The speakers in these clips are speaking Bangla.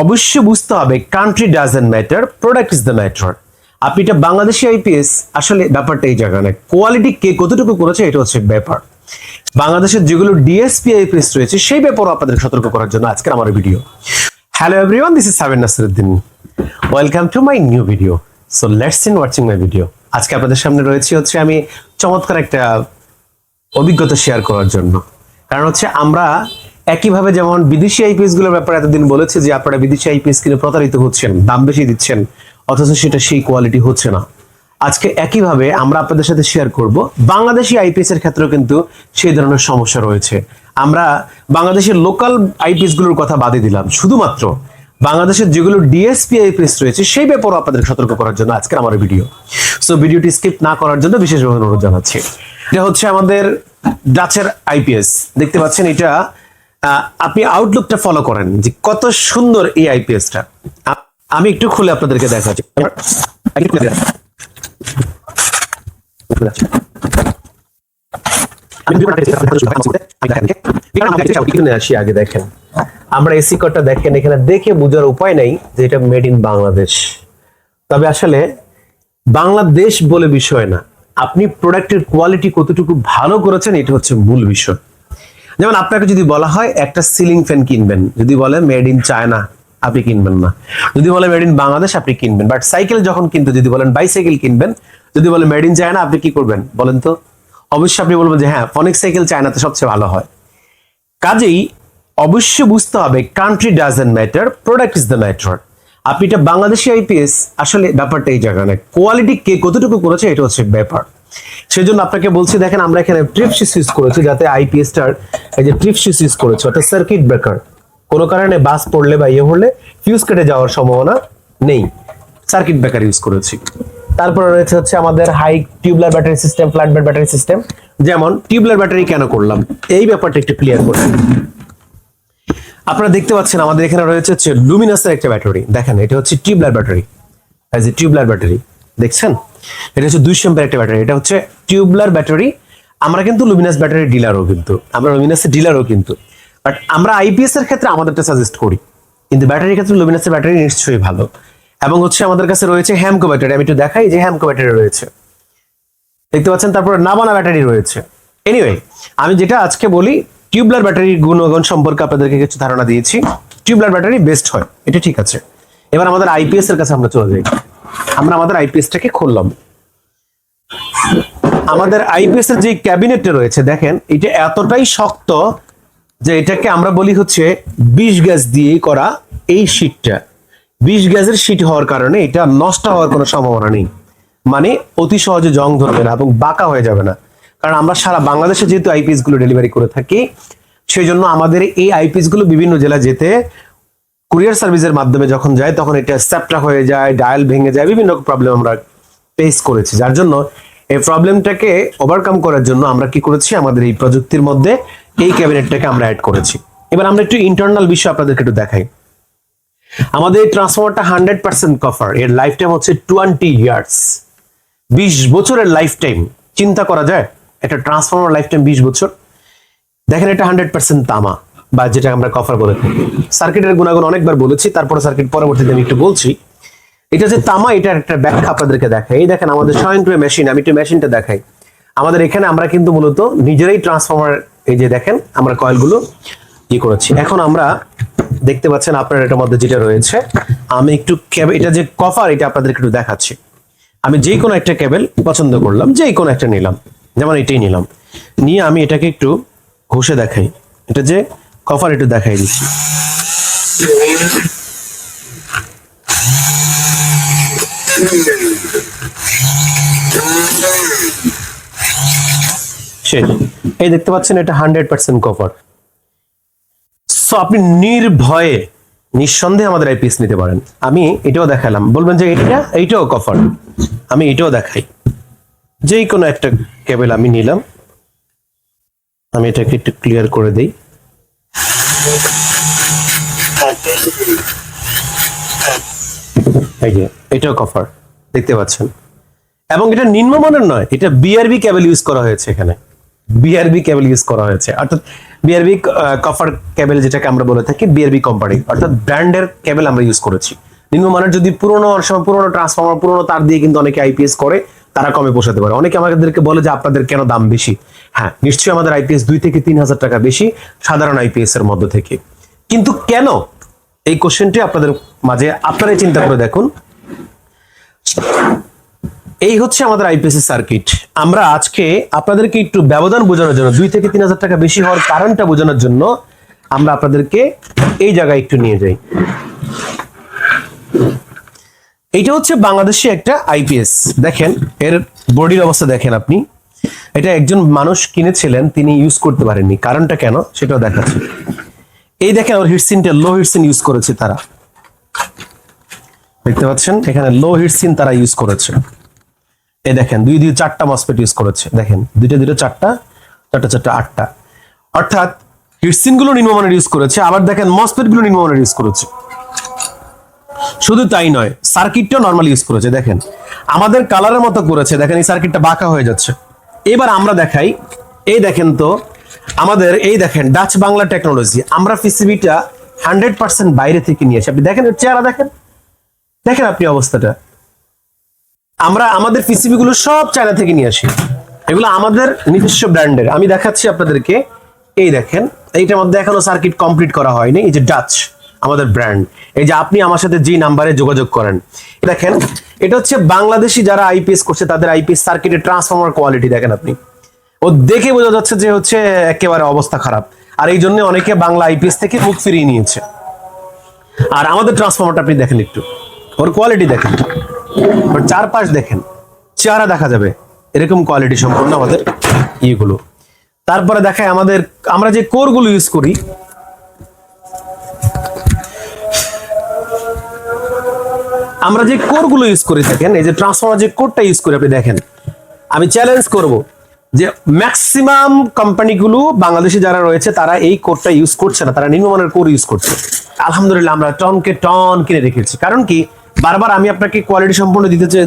অবশ্যই বুঝতে হবে country doesn't matter, product is the matter. আপনি এটা বাংলাদেশি আইপিএস, আসলে ব্যাপারটা এই জায়গা না, কোয়ালিটি কে কতটুকু করেছে এটা হচ্ছে ব্যাপার। বাংলাদেশের যেগুলো ডিএসপি আইপিএস রয়েছে সেই ব্যাপারে আপনাদের সতর্ক করার জন্য আজকের আমার video. Hello everyone, this is Sabir Nasiruddin, welcome to my new video. So let's in watching my video. আজকে আপনাদের সামনে রয়েছে হচ্ছে আমি চমৎকার একটা অভিজ্ঞতা শেয়ার করার জন্য। কারণ হচ্ছে আমরা একইভাবে যেমন বিদেশি আইপিএস গুলোর ব্যাপারে এতদিন বলেছি যে আপনারা বিদেশি আইপিএস কিনে প্রতারিত হচ্ছেন, দাম বেশি দিচ্ছেন, অথচ সেটা সেই কোয়ালিটি হচ্ছে না। আজকে একইভাবে আমরা আপনাদের সাথে শেয়ার করব বাংলাদেশি আইপিএস এর ক্ষেত্রেও কিন্তু সেই ধরনের সমস্যা রয়েছে। আমরা বাংলাদেশের লোকাল আইপিএস গুলোর কথা বাদে দিলাম, শুধুমাত্র বাংলাদেশের যেগুলো ডিএসপি আইপিএস রয়েছে সেই ব্যাপারে আপনাদের সতর্ক করার জন্য আজকের আমার ভিডিও। সো ভিডিওটি স্কিপ না করার জন্য বিশেষভাবে অনুরোধ জানাচ্ছি। এটা হচ্ছে আমাদের ডাচের আইপিএস, দেখতে পাচ্ছেন। এটা আপনি আউটলুকটা ফলো করেন যে কত সুন্দর এই আইপিএসটা। আমি একটু খুলে আপনাদেরকে দেখাচ্ছি। আগে দেখেন, আমরা এসি কোডটা দেখেন, এখানে দেখে বোঝার উপায় নাই যে এটা মেড ইন বাংলাদেশ। তবে আসলে বাংলাদেশ বলে বিষয় না, আপনি প্রোডাক্টের কোয়ালিটি কতটুকু ভালো করেছেন এটা হচ্ছে মূল বিষয়। যেমন আপনাকে যদি বলা হয় একটা সিলিং ফ্যান কিনবেন, যদি বলে মেড ইন চায়না আপনি কিনবেন না, যদি বলে মেড ইন বাংলাদেশ আপনি কিনবেন। বাট সাইকেল যখন কিনতে যদি বলেন বাইসাইকেল কিনবেন, যদি বলে মেড ইন চায়না আপনি কি করবেন বলেন তো? অবশ্যই আপনি বলবেন যে হ্যাঁ ফনিক্স সাইকেল চায়নাতে সবচেয়ে ভালো হয়। কাজেই অবশ্যই বুঝতে হবে country doesn't matter, product is the matter. আপনি এটা বাংলাদেশি আইপিএস, আসলে ব্যাপারটা এই জায়গা না, কোয়ালিটি কে কতটুকু করেছে এটা হচ্ছে ব্যাপার। সেজন্য আপনাকে বলছি, দেখেন আমরা এখানে ট্রিপ সুইচ ইউজ করেছি, যাতে আইপিএসটার এই যে ট্রিপ সুইচ ইউজ করেছে অর্থাৎ সার্কিট ব্রেকার, কোনো কারণে বাস পড়লে বা ইয়ে হলে ফিউজ কেটে যাওয়ার সম্ভাবনা নেই, সার্কিট ব্রেকার ইউজ করেছি। তারপরে রয়েছে হচ্ছে আমাদের high tubular battery system, flat bed battery system. যেমন টিউবলার ব্যাটারি কেন করলাম এই ব্যাপারটা একটু ক্লিয়ার করছি। আপনারা দেখতে পাচ্ছেন আমাদের এখানে রয়েছে হচ্ছে লুমিনাসের একটা ব্যাটারি, দেখেন এটা হচ্ছে টিউবলার ব্যাটারি, এই যে টিউবলার ব্যাটারি দেখছেন, এটা হচ্ছে 200 এমপিয়ার একটা ব্যাটারি, এটা হচ্ছে টিউবলার ব্যাটারি। আমরা কিন্তু লুমিনাস ব্যাটারি ডিলারও, কিন্তু আমরা লুমিনাসের ডিলারও কিন্তু, বাট আমরা আইপিএস এর ক্ষেত্রে আমাদেরটা সাজেস্ট করি, কিন্তু ব্যাটারির ক্ষেত্রে লুমিনাসের ব্যাটারি নিশ্চয়ই ভালো। এবং হচ্ছে আমাদের কাছে রয়েছে হ্যামকো ব্যাটারি, আমি একটু দেখাই যে হ্যামকো ব্যাটারি রয়েছে, দেখতে পাচ্ছেন। তারপর নাবানা ব্যাটারি রয়েছে। এনিওয়ে, আমি যেটা আজকে বলি টিউবলার ব্যাটারির গুণগণ সম্পর্কে আপনাদেরকে কিছু ধারণা দিয়েছি। টিউবলার ব্যাটারি বেস্ট হয়, এটা ঠিক আছে। এবার আমাদের আইপিএস এর কাছে আমরা চলে যাই। আমরা আমাদের আইপিএসটাকে খুললাম। আমাদের আইপিএস এর যে ক্যাবিনেটটা রয়েছে দেখেন, এটা এতটাই শক্ত যে এটাকে আমরা বলি হচ্ছে 20 গজ দিয়ে করা এই শীটটা। 20 গজের শীট হওয়ার কারণে এটা নষ্ট হওয়ার কোনো সম্ভাবনা নেই, মানে অতি সহজে জং ধরবে না এবং বাঁকা হয়ে যাবে না। কারণ আমরা সারা বাংলাদেশে যেহেতু আইপিএস গুলো ডেলিভারি করে থাকি, সেই জন্য আমাদের এই আইপিএস গুলো বিভিন্ন জেলা যেতে কুরিয়ার সার্ভিসের মাধ্যমে যখন যায় তখন এটা স্যাপটা হয়ে যায়, ডায়াল ভেঙে যায়, বিভিন্ন প্রবলেম আমরা ফেস করেছি। যার জন্য এই প্রবলেমটাকে ওভারকাম করার জন্য আমরা কি করেছি, আমাদের এই প্রযুক্তির মধ্যে এই ক্যাবিনেটটাকে আমরা অ্যাড করেছি। এবার আমরা একটু ইন্টারনাল বিষয় আপনাদেরকে একটু দেখাই। আমাদের এই ট্রান্সফরমারটা 100% কভার, এর লাইফ টাইম হচ্ছে 20 ইয়ার্স, 20 বছরের লাইফ টাইম। চিন্তা করা যায় একটা ট্রান্সফরমার লাইফ টাইম 20 বছর। দেখেন এটা 100% তামা, বা যেটা আমরা কভার বলে থাকি। সার্কিটের গুণাগুণ অনেকবার বলেছি, তারপরে সার্কিট পরবর্তীতে আমি একটু বলছি। এটা যে তামা, এটার একটা ব্যাখ্যা আপনাদেরকে দেখাই। এই দেখেন আমাদের স্বয়ংক্রিয় মেশিন, আমি একটু মেশিনটা দেখাই। আমাদের এখানে আমরা কিন্তু মূলত নিজেরাই ট্রান্সফরমার, এই যে দেখেন আমরা কয়েলগুলো ই করেছি। এখন আমরা দেখতে পাচ্ছেন আপনার এটার মধ্যে যেটা রয়েছে, আমি একটু এটা যে কভার এটা আপনাদেরকে একটু দেখাচ্ছি। আমি যে কোনো একটা কেবল পছন্দ করলাম, যে কোনো একটা নিলাম, যেমন এটাই নিলাম, নিয়ে আমি এটাকে একটু ঘষে দেখাই। এটা যে কভার একটু দেখাই দিচ্ছি। এই দেখতে পাচ্ছেন এটা 100% কভার। সো আপনি নির্ভয়ে নিঃসন্দেহে আমাদের আইপিএস নিতে পারেন। আমি এটাও দেখালাম, বলবেন যে এইটাও কভার, আমি এটাও দেখাই। যেই কোনো একটা কেবল আমি নিলাম, আমি এটাকে একটু ক্লিয়ার করে দেই। এই যে এটাও কভার দেখতে পাচ্ছেন, এবং এটা নিম্নমানের নয়, এটা বিআরবি কেবল ইউজ করা হয়েছে এখানে। বিআরবি কেবল ইউজ করা হয়েছে, অর্থাৎ বিআরবি কপার কেবল যেটাকে আমরা বলে থাকি, বিআরবি কোম্পানি অর্থাৎ ব্র্যান্ডের কেবল আমরা ইউজ করেছি। নিম্নমানের যদি পুরোনো ট্রান্সফরমার পুরোনো তার দিয়ে কিন্তু অনেকে আইপিএস করে, তারা কমে পোষাতে পারে। অনেকে আমাদেরকে বলে যে আপনাদের কেন দাম বেশি। হ্যাঁ, নিশ্চয়ই আমাদের আইপিএস 2 থেকে 3,000 টাকা বেশি সাধারণ আইপিএস এর মধ্য থেকে। কিন্তু কেন, এই কোশ্চেনটি আপনাদের মাঝে আপনারাই চিন্তা করে দেখুন। এই হচ্ছে আমাদের আইপিএস এর সার্কিট। আমরা আজকে আপনাদেরকে একটু ব্যবধান বোঝানোর জন্য, 2 থেকে 3,000 টাকা বেশি হওয়ার কারণটা বোঝানোর জন্য আমরা আপনাদেরকে এই জায়গায় একটু নিয়ে যাই। এইটা হচ্ছে বাংলাদেশি একটা আইপিএস। দেখেন এর বডির অবস্থা দেখেন আপনি। এটা একজন মানুষ কিনেছিলেন, তিনি ইউজ করতে পারেননি। কারণটা কেন সেটাও দেখাচ্ছি। এই দেখেন ওর হিটসিনটা লো হিটসিন ইউজ করেছে তারা, দেখতে পাচ্ছেন এখানে লো হিটসিন তারা ইউজ করেছে। এই দেখেন 2 4টা মসফেট ইউজ করেছে, দেখেন 2 4টা 8টা, অর্থাৎ হিটসিন গুলো নিম্নমানের ইউজ করেছে, আবার দেখেন মসফেট গুলো নিম্নমানের ইউজ করেছে। শুধু তাই নয়, সার্কিটটাও নরমাল ইউজ করেছে। দেখেন আমাদের কালারের মতো করেছে, দেখেন এই সার্কিটটা বাঁকা হয়ে যাচ্ছে। এবার আমরা দেখাই, এই দেখেন তো আমাদের এই দেখেন ডাচ বাংলা টেকনোলজি, আমরা পিসিবিটা 100% বাইরে থেকে নিয়েছি। আপনি দেখেন এর চেহারা, দেখেন দেখেন আপনি অবস্থাটা। আমরা আমাদের পিসিবি গুলো সব চায়না থেকে নিয়ে আসি, এগুলো আমাদের নিজস্ব ব্র্যান্ডের। আমি দেখাচ্ছি আপনাদেরকে, এই দেখেন এইটার মধ্যে এখনো সার্কিট কমপ্লিট করা হয়নি। এই যে ডাচ আমাদের ব্র্যান্ড, এই যে আপনি আমার সাথে যে নাম্বারে যোগাযোগ করেন, দেখেন এটা হচ্ছে বাংলাদেশি যারা আইপিএস করছে তাদের আইপিএস সার্কিটের ট্রান্সফরমার কোয়ালিটি দেখেন আপনি। ও দেখে বোঝা যাচ্ছে যে হচ্ছে একেবারে অবস্থা খারাপ, আর এই জন্য অনেকে বাংলা আইপিএস থেকে মুখ ফিরিয়ে নিয়েছে। আর আমাদের ট্রান্সফরমারটা আপনি দেখেন একটু, ওর কোয়ালিটি দেখেন, ওর চারপাশ দেখেন, চেহারা দেখা যাবে এরকম কোয়ালিটি সম্পন্ন আমাদের ইয়েগুলো। তারপরে দেখায় আমাদের, আমরা যে কোরগুলো ইউজ করি, আমরা যে কোরগুলো ইউজ করে থাকেন, এই যে ট্রান্সফরমার যে কোরটা ইউজ করি আপনি দেখেন, আমি চ্যালেঞ্জ করব যে ম্যাক্সিমাম কোম্পানিগুলো বাংলাদেশে যারা রয়েছে তারা এই কোরটা ইউজ করছে না, তারা নিম্নমানের কোর ইউজ করছে। আলহামদুলিল্লাহ আমরা টনকে টন কিনে রেখেছি। কারণ কি, বারবার আমি আপনাকে কোয়ালিটি সম্পূর্ণ দিতে চাই,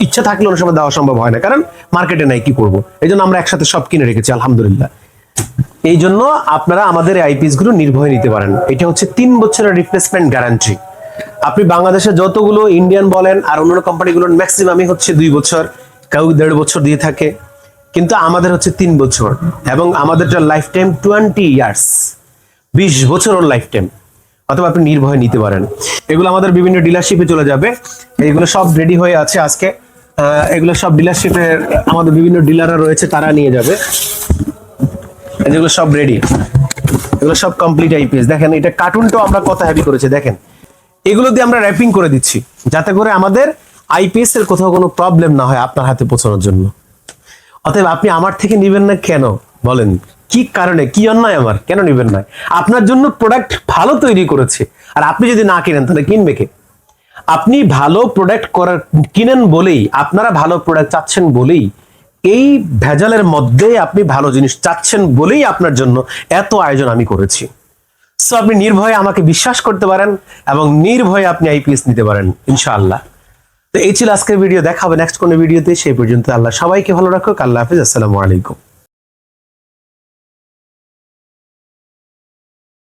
ইচ্ছা থাকলে অনেক সময় দেওয়া সম্ভব হয় না, কারণ মার্কেটে নাই, কি করব। এই জন্য আমরা একসাথে সব কিনে রেখেছি আলহামদুলিল্লাহ। এই জন্য আপনারা আমাদের আইপিএস গুলো নির্ভয়ে নিতে পারেন। এটা হচ্ছে 3 বছরের রিপ্লেসমেন্ট গ্যারান্টি। আপনি বাংলাদেশে যতগুলো ইন্ডিয়ান বলেন আর অন্যান্য কোম্পানিগুলোর ম্যাক্সিমামই হচ্ছে 2 বছর, কেউ 1.5 বছর দিয়ে থাকে, কিন্তু আমাদের হচ্ছে 3 বছর, এবং আমাদেরটা লাইফ টাইম 20 ইয়ার্স, 20 বছর ওর লাইফ টাইম। অথবা আপনি নির্ভয়ে নিতে পারেন। এগুলো আমাদের বিভিন্ন ডিলারশিপে চলে যাবে, এগুলো সব রেডি হয়ে আছে আজকে। এগুলো সব ডিলারশিপে আমাদের বিভিন্ন ডিলাররা রয়েছে, তারা নিয়ে যাবে। যেগুলো সব রেডি, এগুলো সব কমপ্লিট আইপিএস। দেখেন এটা কার্টুনটাও আমরা কত হেভি করেছি, দেখেন এগুলো দিয়ে আমরা র্যাপিং করে দিচ্ছি যাতে করে আমাদের আইপিএস এর কোথাও কোনো প্রবলেম না হয় আপনার হাতে পৌঁছানোর জন্য। অতএব আপনি আমার থেকে নেবেন না কেন বলেন, কি কারণে, কি অন্যায় আমার, কেন নেবেন না? আপনার জন্য প্রোডাক্ট ভালো তৈরি করেছে, আর আপনি যদি না কিনেন তাহলে কিনবে কে? আপনি ভালো প্রোডাক্ট কিনেন বলেই, আপনারা ভালো প্রোডাক্ট চাচ্ছেন বলেই, এই ভেজালের মধ্যে আপনি ভালো জিনিস চাচ্ছেন বলেই আপনার জন্য এত আয়োজন আমি করেছি। সো আপনি নির্ভয়ে আমাকে বিশ্বাস করতে পারেন এবং নির্ভয়ে আপনি আইপিএস নিতে পারেন ইনশাআল্লাহ। তো এই ছিল আজকের ভিডিও, দেখা হবে নেক্সট কোনো ভিডিওতে। সেই পর্যন্ত আল্লাহ সবাইকে ভালো রাখুক। আল্লাহ হাফেজ, আসসালামু আলাইকুম।